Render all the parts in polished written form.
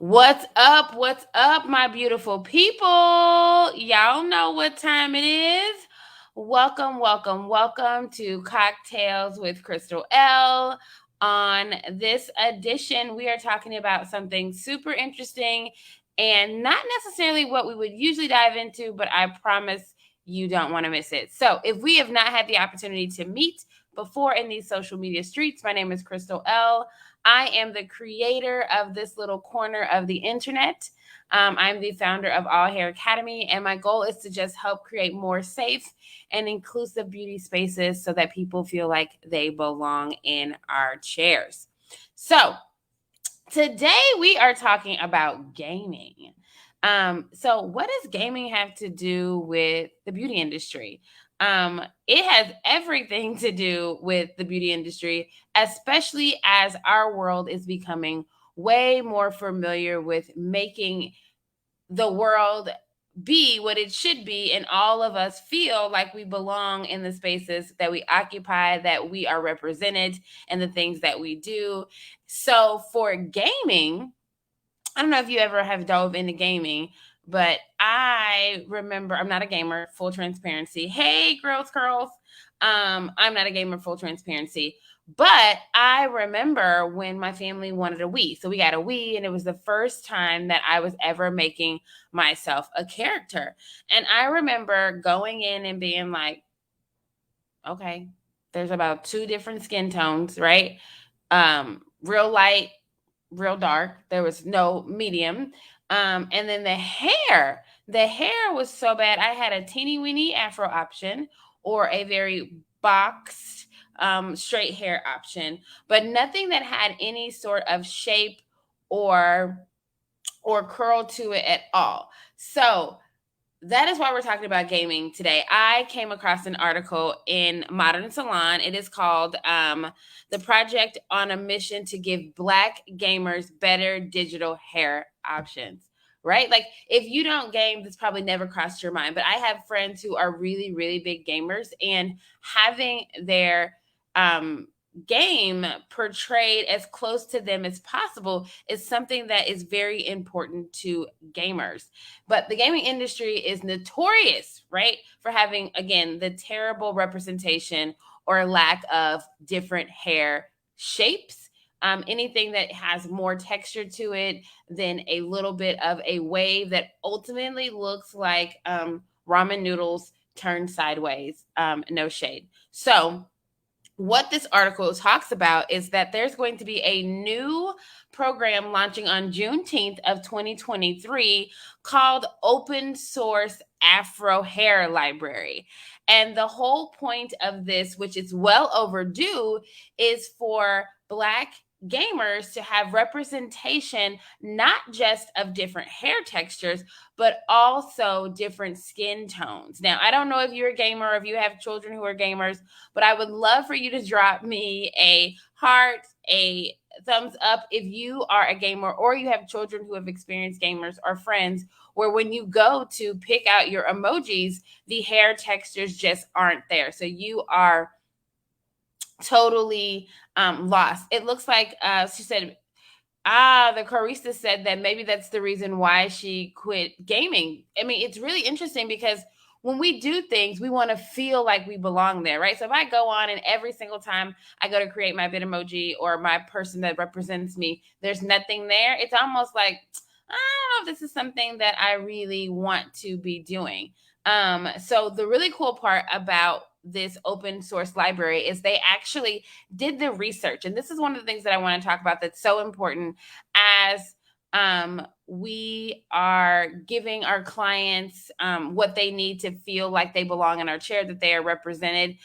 What's up? What's up, my beautiful people? Y'all know what time it is. Welcome, welcome, welcome to Cocktails with Crystal L. On this edition, we are talking about something super interesting and not necessarily what we would usually dive into, but I promise you don't want to miss it. So, if we have not had the opportunity to meet before in these social media streets, my name is Crystal L. I am the creator of this little corner of the internet. I'm the founder of All Hair Academy, and my goal is to just help create more safe and inclusive beauty spaces so that people feel like they belong in our chairs. So, today we are talking about gaming. So what does gaming have to do with the beauty industry? It has everything to do with the beauty industry, especially as our world is becoming way more familiar with making the world be what it should be, and all of us feel like we belong in the spaces that we occupy, that we are represented, and the things that we do. So for gaming, I don't know if you ever have dove into gaming, but I remember I'm not a gamer, full transparency. Hey, girls, curls. I'm not a gamer, full transparency. But I remember when my family wanted a Wii. So we got a Wii, and it was the first time that I was ever making myself a character. And I remember going in and being like, okay, there's about two different skin tones, right? Real light, real dark. There was no medium. And then the hair was so bad. I had a teeny weeny afro option or a very boxed straight hair option, but nothing that had any sort of shape or curl to it at all. So that is why we're talking about gaming today. I came across an article in Modern Salon. It is called The Project on a Mission to Give Black Gamers Better Digital Hair Options. Right? Like, if you don't game, this probably never crossed your mind. But I have friends who are really, really big gamers, and having their game portrayed as close to them as possible is something that is very important to gamers. But the gaming industry is notorious, right, for having, again, the terrible representation or lack of different hair shapes. Anything that has more texture to it than a little bit of a wave that ultimately looks like ramen noodles turned sideways. No shade. So, what this article talks about is that there's going to be a new program launching on Juneteenth of 2023 called Open Source Afro Hair Library. And the whole point of this, which is well overdue, is for Black gamers to have representation not just of different hair textures, but also different skin tones. Now, I don't know if you're a gamer or if you have children who are gamers, but I would love for you to drop me a heart, a thumbs up if you are a gamer or you have children who have experienced gamers or friends where when you go to pick out your emojis, the hair textures just aren't there. So you are totally lost. It looks like she said, the barista said that maybe that's the reason why she quit gaming. I mean, it's really interesting because when we do things, we want to feel like we belong there, right? So if I go on and every single time I go to create my Bitmoji or my person that represents me, there's nothing there, it's almost like, I don't know if this is something that I really want to be doing. So the really cool part about this open source library is they actually did the research. And this is one of the things that I want to talk about that's so important as we are giving our clients what they need to feel like they belong in our chair, that they are represented.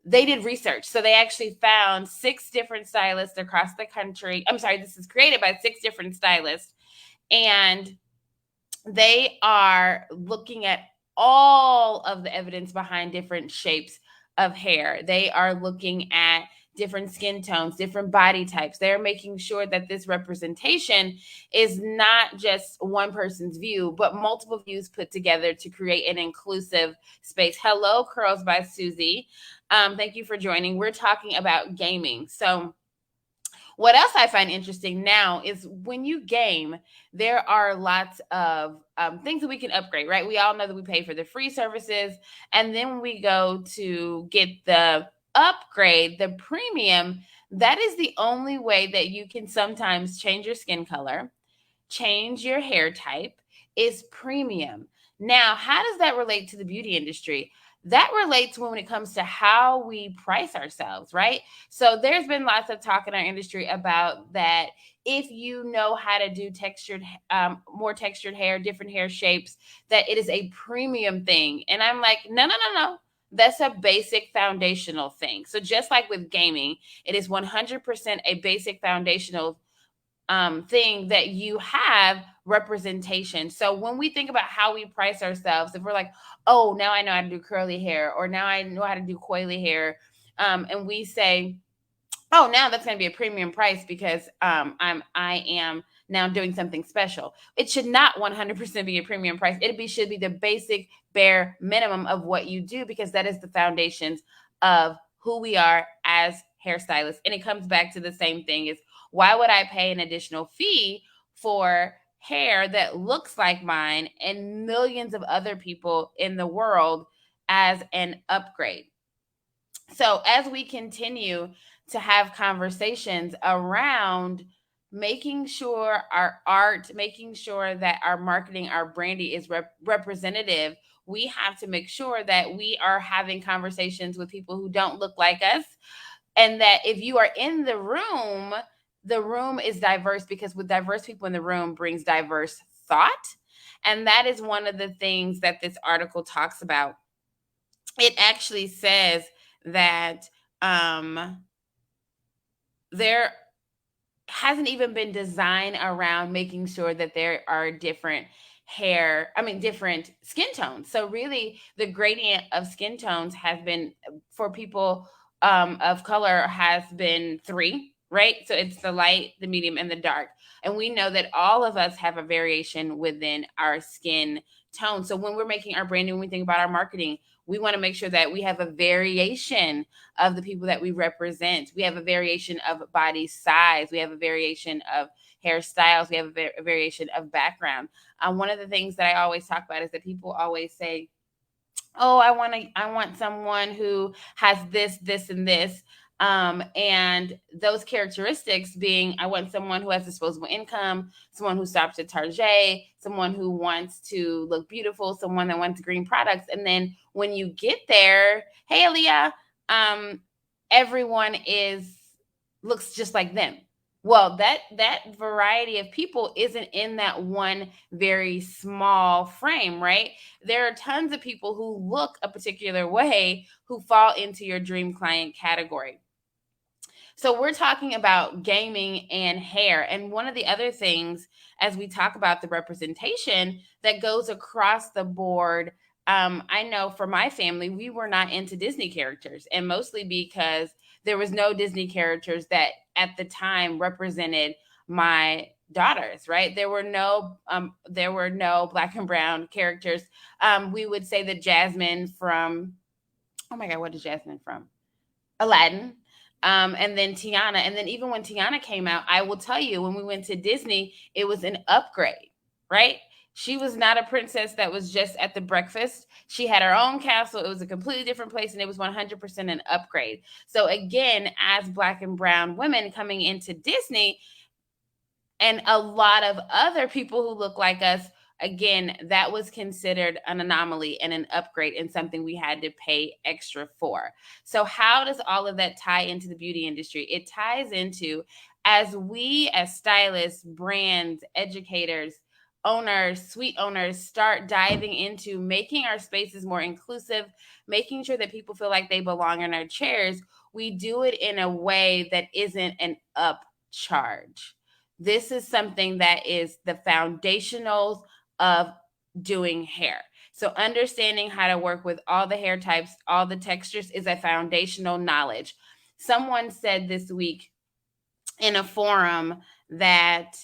They did research. So they actually found 6 different stylists across the country. I'm sorry, this is created by 6 different stylists. And they are looking at all of the evidence behind different shapes of hair. They are looking at different skin tones, different body types. They're making sure that this representation is not just one person's view, but multiple views put together to create an inclusive space. Hello, Curls by Susie. Thank you for joining. We're talking about gaming. So What else I find interesting now is when you game, there are lots of things that we can upgrade, right? We all know that we pay for the free services, and then when we go to get the upgrade, the premium, that is the only way that you can sometimes change your skin color, change your hair type, is premium. Now, how does that relate to the beauty industry? That relates when it comes to how we price ourselves, right? So there's been lots of talk in our industry about that. If you know how to do more textured hair, different hair shapes, that it is a premium thing. And I'm like, no, no, no, no. That's a basic foundational thing. So just like with gaming, it is 100% a basic foundational thing that you have representation. So when we think about how we price ourselves, if we're like, oh, now I know how to do curly hair, or now I know how to do coily hair, and we say, oh, now that's going to be a premium price because I am now doing something special. It should not 100% be a premium price. Should be the basic bare minimum of what you do, because that is the foundations of who we are as hairstylists. And it comes back to the same thing: is why would I pay an additional fee for hair that looks like mine and millions of other people in the world as an upgrade? So as we continue to have conversations around making sure our art, making sure that our marketing, our branding is representative, we have to make sure that we are having conversations with people who don't look like us, and that if you are in the room is diverse, because with diverse people in the room brings diverse thought. And that is one of the things that this article talks about. It actually says that there hasn't even been design around making sure that there are different skin tones. So really the gradient of skin tones has been, for people of color, has been three, right? So it's the light, the medium, and the dark. And we know that all of us have a variation within our skin tone. So when we're making our branding, when we think about our marketing, we want to make sure that we have a variation of the people that we represent. We have a variation of body size. We have a variation of hairstyles. We have a variation of background. One of the things that I always talk about is that people always say, oh, I want someone who has this, and this. And those characteristics being, I want someone who has disposable income, someone who stops at Target, someone who wants to look beautiful, someone that wants green products. And then when you get there, hey, Aaliyah, everyone looks just like them. Well, that variety of people isn't in that one very small frame, right? There are tons of people who look a particular way who fall into your dream client category. So we're talking about gaming and hair. And one of the other things, as we talk about the representation that goes across the board, I know for my family, we were not into Disney characters, and mostly because there was no Disney characters that at the time represented my daughters, right? There were no black and brown characters. We would say that Jasmine from, oh my God, what is Jasmine from? Aladdin. And then Tiana. And then even when Tiana came out, I will tell you, when we went to Disney, it was an upgrade, right? She was not a princess that was just at the breakfast. She had her own castle. It was a completely different place, and it was 100% an upgrade. So again, as black and brown women coming into Disney, and a lot of other people who look like us, again, that was considered an anomaly and an upgrade, and something we had to pay extra for. So how does all of that tie into the beauty industry? It ties into, as we as stylists, brands, educators, owners, suite owners, start diving into making our spaces more inclusive, making sure that people feel like they belong in our chairs, we do it in a way that isn't an upcharge. This is something that is the foundationals of doing hair. So understanding how to work with all the hair types, all the textures, is a foundational knowledge. Someone said this week in a forum that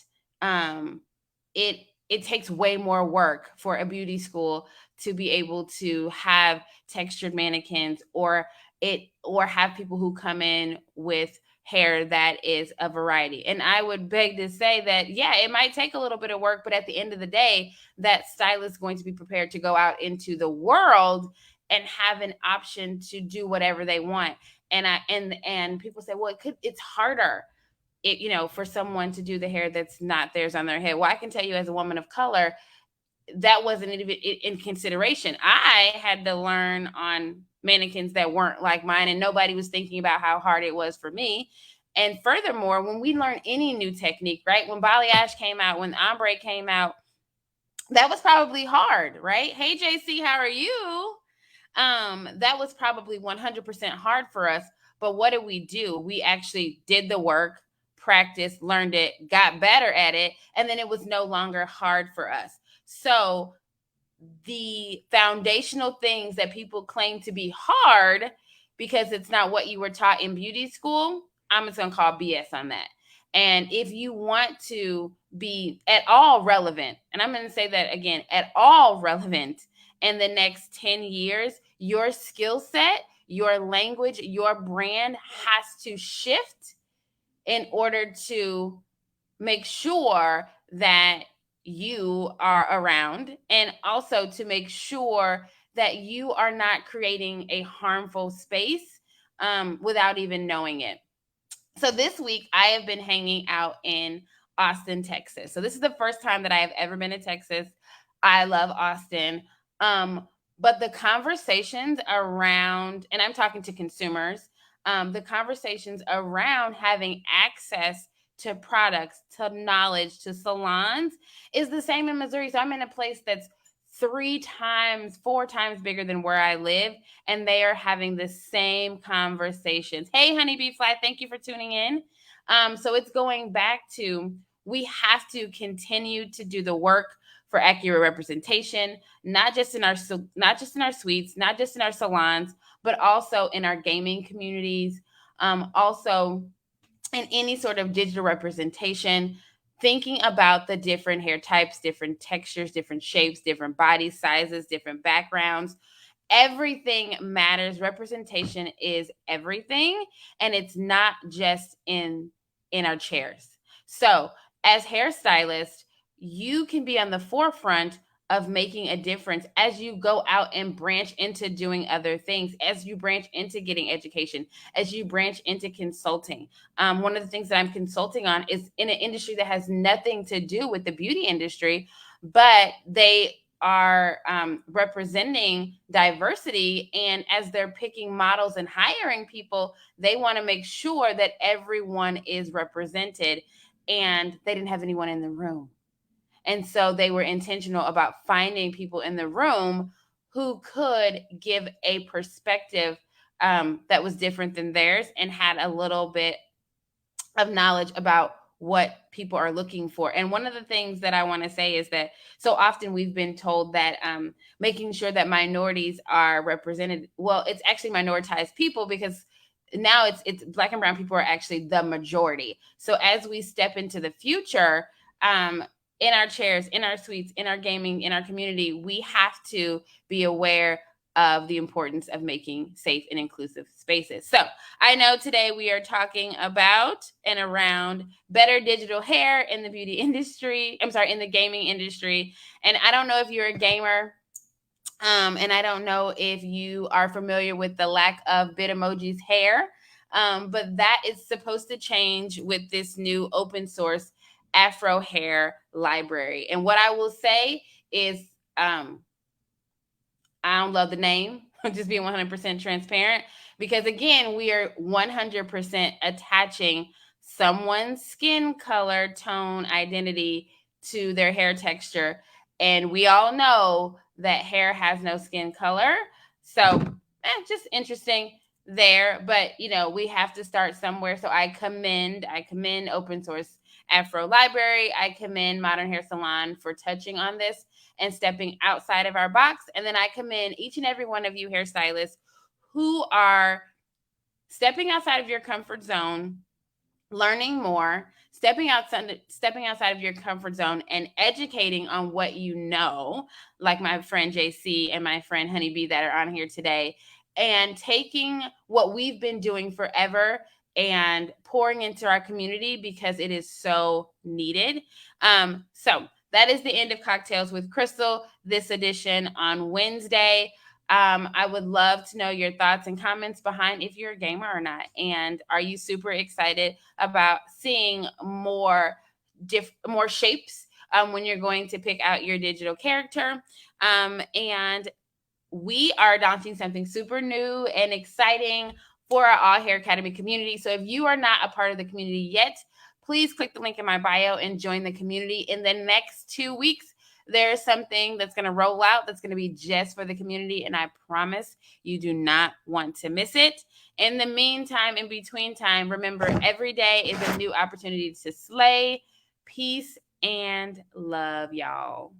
it takes way more work for a beauty school to be able to have textured mannequins, or have people who come in with hair that is a variety. And I would beg to say that, yeah, it might take a little bit of work, but at the end of the day, that stylist is going to be prepared to go out into the world and have an option to do whatever they want. And people say, well, it's harder, for someone to do the hair that's not theirs on their head. Well, I can tell you, as a woman of color, that wasn't even in consideration. I had to learn on mannequins that weren't like mine, and nobody was thinking about how hard it was for me. And furthermore, when we learn any new technique, right? When balayage came out, when ombre came out, that was probably hard, right? Hey, JC, how are you? That was probably 100% hard for us. But what did we do? We actually did the work, practiced, learned it, got better at it, and then it was no longer hard for us. So the foundational things that people claim to be hard because it's not what you were taught in beauty school, I'm just going to call BS on that. And if you want to be at all relevant, and I'm going to say that again, at all relevant in the next 10 years, your skill set, your language, your brand has to shift in order to make sure that you are around, and also to make sure that you are not creating a harmful space without even knowing it. So this week I have been hanging out in Austin, Texas. So this is the first time that I have ever been to Texas. I love Austin. But the conversations around, and I'm talking to consumers, the conversations around having access to products, to knowledge, to salons is the same in Missouri. So I'm in a place that's 3 times, 4 times bigger than where I live, and they are having the same conversations. Hey, Honeybee Fly, thank you for tuning in. So it's going back to, we have to continue to do the work for accurate representation, not just in our suites, not just in our salons, but also in our gaming communities, also in any sort of digital representation, thinking about the different hair types, different textures, different shapes, different body sizes, different backgrounds. Everything matters. Representation is everything, and it's not just in our chairs. So, as hairstylists, you can be on the forefront of making a difference as you go out and branch into doing other things, as you branch into getting education, as you branch into consulting. One of the things that I'm consulting on is in an industry that has nothing to do with the beauty industry, but they are representing diversity. And as they're picking models and hiring people, they want to make sure that everyone is represented. And they didn't have anyone in the room. And so they were intentional about finding people in the room who could give a perspective that was different than theirs and had a little bit of knowledge about what people are looking for. And one of the things that I want to say is that so often we've been told that making sure that minorities are represented, well, it's actually minoritized people, because now it's Black and brown people are actually the majority. So as we step into the future, in our chairs, in our suites, in our gaming, in our community, we have to be aware of the importance of making safe and inclusive spaces. So I know today we are talking about and around better digital hair in the beauty industry. I'm sorry, in the gaming industry. And I don't know if you're a gamer. And I don't know if you are familiar with the lack of Bitmoji's hair. But that is supposed to change with this new open source Afro hair library. And what I will say is, I don't love the name. I'm just being 100% transparent, because again, we are 100% attaching someone's skin color, tone, identity to their hair texture. And we all know that hair has no skin color. So just interesting there. But, we have to start somewhere. So I commend open source Afro Library. I commend Modern Hair Salon for touching on this and stepping outside of our box. And then I commend each and every one of you hairstylists who are stepping outside of your comfort zone, learning more, stepping outside of your comfort zone and educating on what you know, like my friend JC and my friend Honeybee that are on here today, and taking what we've been doing forever and pouring into our community because it is so needed. So that is the end of Cocktails with Crystal, this edition on Wednesday. I would love to know your thoughts and comments behind if you're a gamer or not. And are you super excited about seeing more shapes when you're going to pick out your digital character? And we are launching something super new and exciting for our All Hair Academy community. So if you are not a part of the community yet, please click the link in my bio and join the community. In the next 2 weeks, there's something that's going to roll out that's going to be just for the community, and I promise you do not want to miss it. In the meantime, in between time, remember, every day is a new opportunity to slay. Peace and love, y'all.